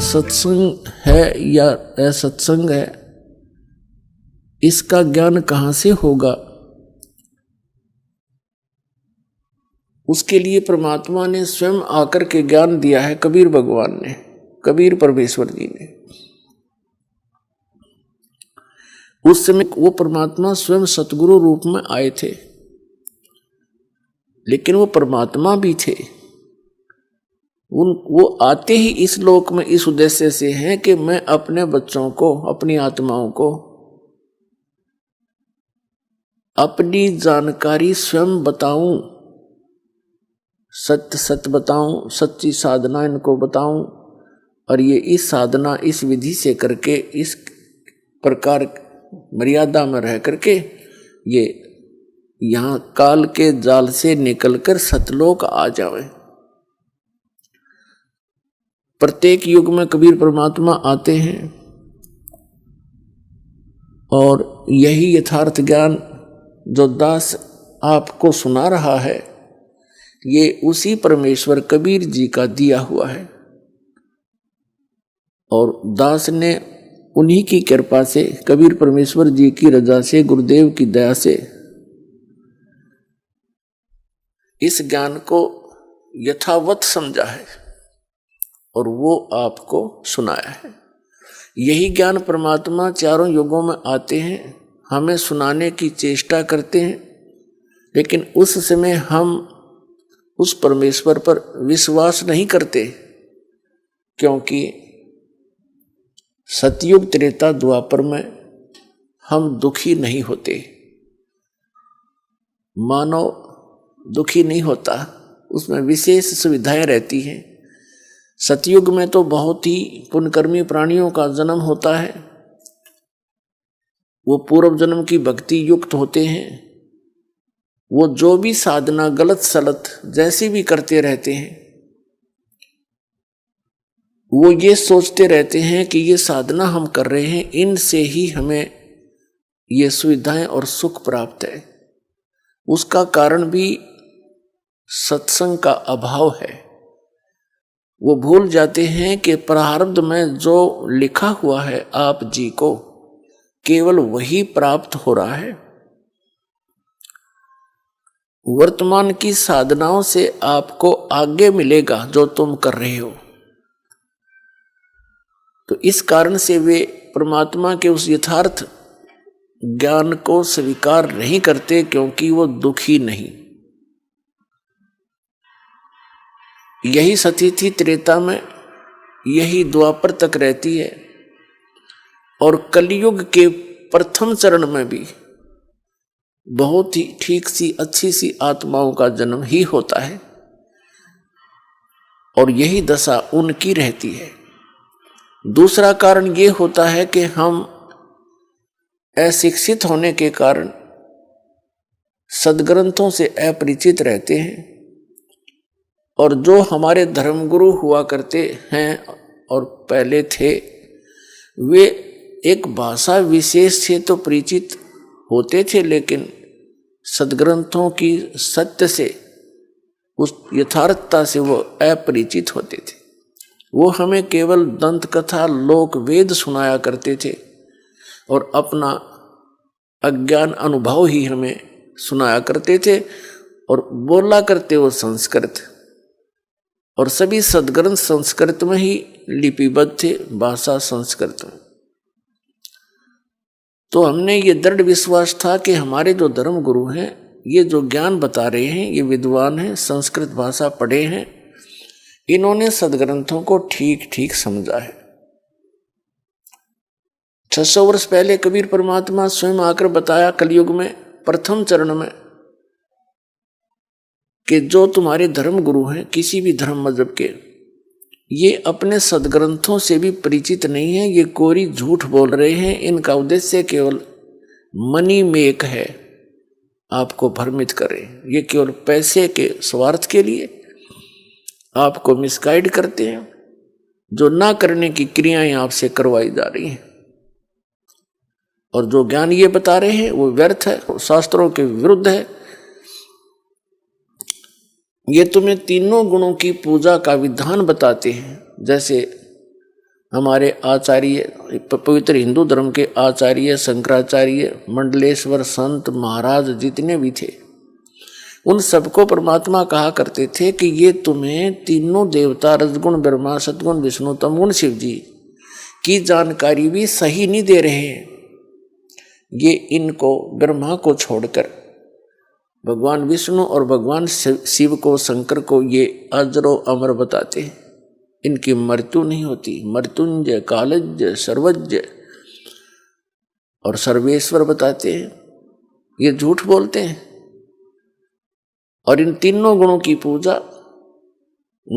सत्संग है या असत्संग है, इसका ज्ञान कहाँ से होगा? उसके लिए परमात्मा ने स्वयं आकर के ज्ञान दिया है, कबीर भगवान ने, कबीर परमेश्वर जी ने। उस समय वो परमात्मा स्वयं सतगुरु रूप में आए थे, लेकिन वो परमात्मा भी थे। वो आते ही इस लोक में इस उद्देश्य से हैं कि मैं अपने बच्चों को, अपनी आत्माओं को अपनी जानकारी स्वयं बताऊं, सत्य सत्य बताऊं, सच्ची साधना इनको बताऊं, और ये इस साधना इस विधि से करके इस प्रकार मर्यादा में रह करके ये यहाँ काल के जाल से निकलकर सतलोक आ जावे। प्रत्येक युग में कबीर परमात्मा आते हैं और यही यथार्थ ज्ञान जो दास आपको सुना रहा है, ये उसी परमेश्वर कबीर जी का दिया हुआ है। और दास ने उन्हीं की कृपा से, कबीर परमेश्वर जी की रजा से, गुरुदेव की दया से इस ज्ञान को यथावत समझा है और वो आपको सुनाया है। यही ज्ञान परमात्मा चारों युगों में आते हैं, हमें सुनाने की चेष्टा करते हैं, लेकिन उस समय हम उस परमेश्वर पर विश्वास नहीं करते, क्योंकि सतयुग त्रेता द्वापर में हम दुखी नहीं होते। मानव दुखी नहीं होता, उसमें विशेष सुविधाएं रहती हैं। सतयुग में तो बहुत ही पुण्यकर्मी प्राणियों का जन्म होता है, वो पूर्व जन्म की भक्ति युक्त होते हैं। वो जो भी साधना गलत सलत जैसी भी करते रहते हैं, वो ये सोचते रहते हैं कि ये साधना हम कर रहे हैं, इनसे ही हमें ये सुविधाएं और सुख प्राप्त है। उसका कारण भी सत्संग का अभाव है। वो भूल जाते हैं कि प्रारब्ध में जो लिखा हुआ है आप जी को, केवल वही प्राप्त हो रहा है। वर्तमान की साधनाओं से आपको आगे मिलेगा जो तुम कर रहे हो। तो इस कारण से वे परमात्मा के उस यथार्थ ज्ञान को स्वीकार नहीं करते, क्योंकि वो दुखी नहीं। यही स्थिति त्रेता में, यही द्वापर तक रहती है, और कलयुग के प्रथम चरण में भी बहुत ही ठीक सी अच्छी सी आत्माओं का जन्म ही होता है, और यही दशा उनकी रहती है। दूसरा कारण ये होता है कि हम अशिक्षित होने के कारण सद्ग्रंथों से अपरिचित रहते हैं, और जो हमारे धर्मगुरु हुआ करते हैं और पहले थे, वे एक भाषा विशेष से तो परिचित होते थे, लेकिन सद्ग्रंथों की सत्य से, उस यथार्थता से वो अपरिचित होते थे। वो हमें केवल दंत कथा लोक वेद सुनाया करते थे और अपना अज्ञान अनुभव ही हमें सुनाया करते थे, और बोला करते वो संस्कृत, और सभी सद्ग्रंथ संस्कृत में ही लिपिबद्ध थे, भाषा संस्कृत में। तो हमने ये दृढ़ विश्वास था कि हमारे जो धर्म गुरु हैं, ये जो ज्ञान बता रहे हैं, ये विद्वान हैं, संस्कृत भाषा पढ़े हैं, इन्होंने सद्ग्रंथों को ठीक ठीक समझा है। 600 वर्ष पहले कबीर परमात्मा स्वयं आकर बताया कलयुग में प्रथम चरण में कि जो तुम्हारे धर्म गुरु हैं किसी भी धर्म मजहब के, ये अपने सद्ग्रंथों से भी परिचित नहीं है, ये कोरी झूठ बोल रहे हैं। इनका उद्देश्य केवल मनी मेक है, आपको भ्रमित करें। ये केवल पैसे के स्वार्थ के लिए आपको मिसगाइड करते हैं। जो ना करने की क्रियाएं आपसे करवाई जा रही हैं, और जो ज्ञान ये बता रहे हैं वो व्यर्थ है, शास्त्रों के विरुद्ध है। ये तुम्हें तीनों गुणों की पूजा का विधान बताते हैं, जैसे हमारे आचार्य, पवित्र हिंदू धर्म के आचार्य शंकराचार्य, मंडलेश्वर संत महाराज जितने भी थे, उन सबको परमात्मा कहा करते थे कि ये तुम्हें तीनों देवता रजगुण ब्रह्मा सतगुण विष्णु तमगुण शिव जी की जानकारी भी सही नहीं दे रहे हैं। ये इनको ब्रह्मा को छोड़कर भगवान विष्णु और भगवान शिव को, शंकर को ये अजरो अमर बताते हैं। इनकी मृत्यु नहीं होती। मृत्युंजय, कालज्य, सर्वज्ञ और सर्वेश्वर बताते हैं। ये झूठ बोलते हैं और इन तीनों गुणों की पूजा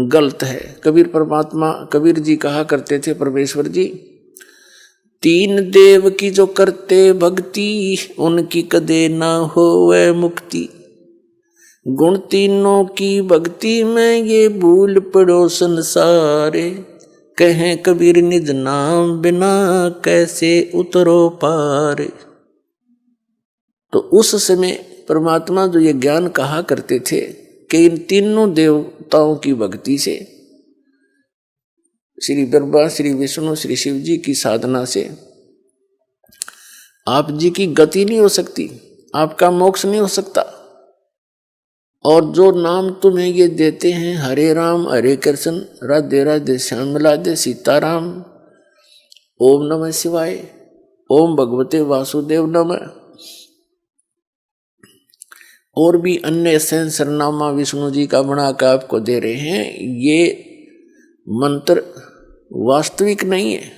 गलत है। कबीर जी कहा करते थे, परमेश्वर जी, तीन देव की जो करते भक्ति, उनकी कदे ना होवे मुक्ति। गुण तीनों की भक्ति में ये भूल पड़ो संसारे, कहें कबीर निज नाम बिना कैसे उतरो पार। तो उस समय परमात्मा जो ये ज्ञान कहा करते थे कि इन तीनों देवताओं की भक्ति से, श्री ब्रह्मा, श्री विष्णु, श्री शिव जी की साधना से आप जी की गति नहीं हो सकती, आपका मोक्ष नहीं हो सकता। और जो नाम तुम्हें ये देते हैं, हरे राम हरे कृष्ण, राधे राधे श्याम राधे सीताराम, ओम नमः शिवाय, ओम भगवते वासुदेव नमः, और भी अन्य सहस्रनामा विष्णु जी का बना के आपको दे रहे हैं, ये मंत्र वास्तविक नहीं है।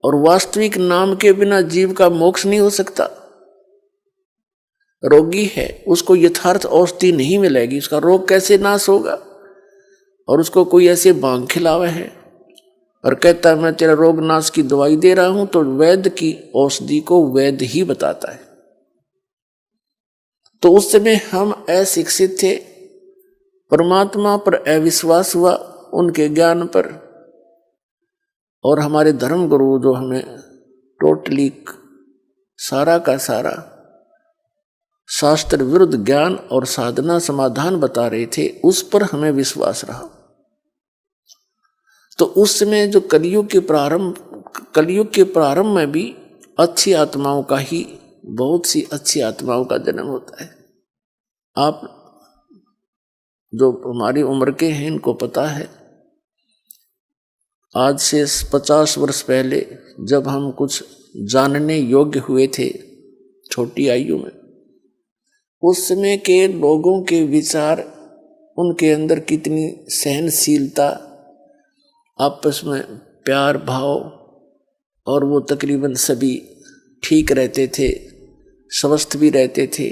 और वास्तविक नाम के बिना जीव का मोक्ष नहीं हो सकता। रोगी है, उसको यथार्थ औषधि नहीं मिलेगी, उसका रोग कैसे नाश होगा। और उसको कोई ऐसे भांग खिलावे है और कहता है मैं तेरा रोग नाश की दवाई दे रहा हूं, तो वैद्य की औषधि को वैद्य ही बताता है। तो उस समय हम अशिक्षित थे, परमात्मा पर अविश्वास हुआ, उनके ज्ञान पर। और हमारे धर्म गुरु जो हमें टोटली सारा का सारा शास्त्र विरुद्ध ज्ञान और साधना समाधान बता रहे थे, उस पर हमें विश्वास रहा। तो उस समय जो कलयुग के प्रारंभ में भी अच्छी आत्माओं का ही, बहुत सी अच्छी आत्माओं का जन्म होता है। आप जो हमारी उम्र के हैं इनको पता है, आज से 50 वर्ष पहले जब हम कुछ जानने योग्य हुए थे छोटी आयु में, उस समय के लोगों के विचार, उनके अंदर कितनी सहनशीलता, आपस में प्यार भाव, और वो तकरीबन सभी ठीक रहते थे, स्वस्थ भी रहते थे,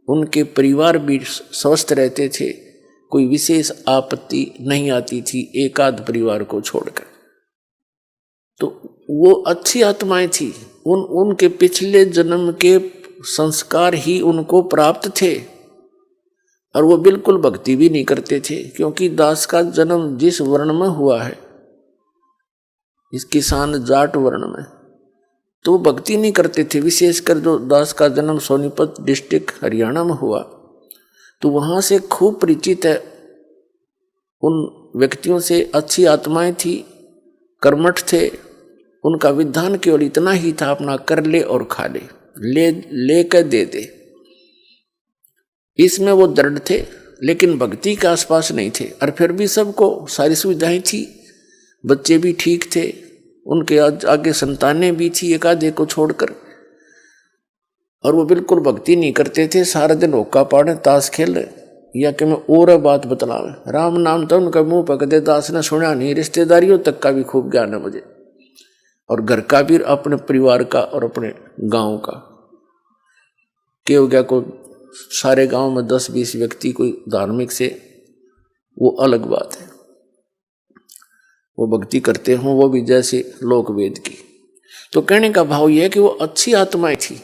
उनके परिवार भी स्वस्थ रहते थे, कोई विशेष आपत्ति नहीं आती थी एक आध परिवार को छोड़कर। तो वो अच्छी आत्माएं थी, उनके पिछले जन्म के संस्कार ही उनको प्राप्त थे। और वो बिल्कुल भक्ति भी नहीं करते थे, क्योंकि दास का जन्म जिस वर्ण में हुआ है, इस किसान जाट वर्ण में, तो भक्ति नहीं करते थे। विशेषकर जो दास का जन्म सोनीपत डिस्ट्रिक्ट हरियाणा में हुआ, तो वहाँ से खूब परिचित है उन व्यक्तियों से। अच्छी आत्माएं थी, कर्मठ थे, उनका विधान केवल इतना ही था, अपना कर ले और खा ले कर दे दे। इसमें वो दृढ़ थे, लेकिन भक्ति के आसपास नहीं थे। और फिर भी सबको सारी सुविधाएं थी, बच्चे भी ठीक थे, उनके आगे संतानें भी थी एक आधे को छोड़कर। और वो बिल्कुल भक्ति नहीं करते थे, सारा दिन होका पाड़े, ताश खेल, या कि मैं और बात बतलावे। राम नाम तो उनका मुंह पकड़े, दास ने सुना नहीं। रिश्तेदारियों तक का भी खूब ज्ञान है मुझे, और घर का भी, अपने परिवार का और अपने गांव का। क्या हो गया, को सारे गांव में 10-20 व्यक्ति कोई धार्मिक से, वो अलग बात है, वो भक्ति करते हों, वो भी जैसे लोक वेद की। तो कहने का भाव यह है कि वो अच्छी आत्माएं थी।